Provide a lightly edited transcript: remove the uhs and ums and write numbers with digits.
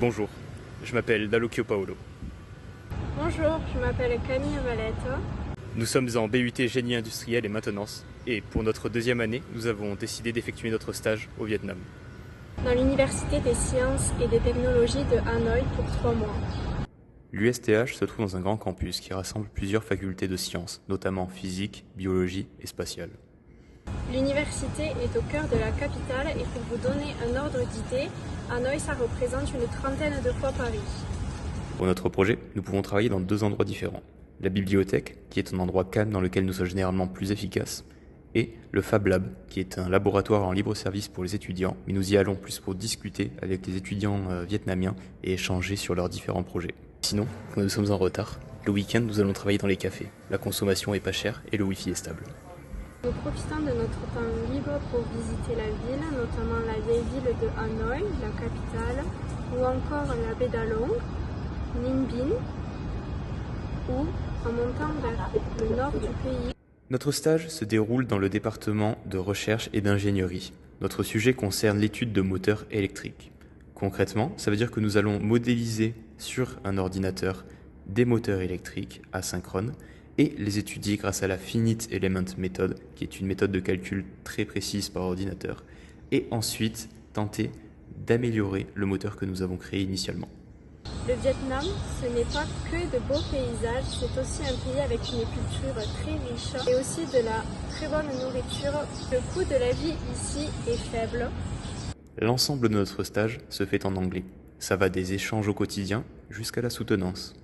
Bonjour, je m'appelle Dalocchio Paolo. Bonjour, je m'appelle Camille Valette. Nous sommes en BUT Génie industriel et maintenance et pour notre deuxième année, nous avons décidé d'effectuer notre stage au Vietnam. Dans l'Université des sciences et des technologies de Hanoï pour 3 mois. L'USTH se trouve dans un grand campus qui rassemble plusieurs facultés de sciences, notamment physique, biologie et spatiale. L'université est au cœur de la capitale et pour vous donner un ordre d'idée, Hanoï ça représente une trentaine de fois Paris. Pour notre projet, nous pouvons travailler dans 2 endroits différents. La bibliothèque, qui est un endroit calme dans lequel nous sommes généralement plus efficaces, et le Fab Lab, qui est un laboratoire en libre service pour les étudiants, mais nous y allons plus pour discuter avec les étudiants vietnamiens et échanger sur leurs différents projets. Sinon, quand nous sommes en retard, le week-end nous allons travailler dans les cafés. La consommation est pas chère et le Wi-Fi est stable. Nous profitons de notre temps libre pour visiter la ville, notamment la vieille ville de Hanoï, la capitale, ou encore la baie d'Along, Ninh Binh, ou en montant vers le nord du pays. Notre stage se déroule dans le département de recherche et d'ingénierie. Notre sujet concerne l'étude de moteurs électriques. Concrètement, ça veut dire que nous allons modéliser sur un ordinateur des moteurs électriques asynchrones et les étudier grâce à la Finite Element Method, qui est une méthode de calcul très précise par ordinateur, et ensuite tenter d'améliorer le moteur que nous avons créé initialement. Le Vietnam, ce n'est pas que de beaux paysages, c'est aussi un pays avec une culture très riche et aussi de la très bonne nourriture. Le coût de la vie ici est faible. L'ensemble de notre stage se fait en anglais. Ça va des échanges au quotidien jusqu'à la soutenance.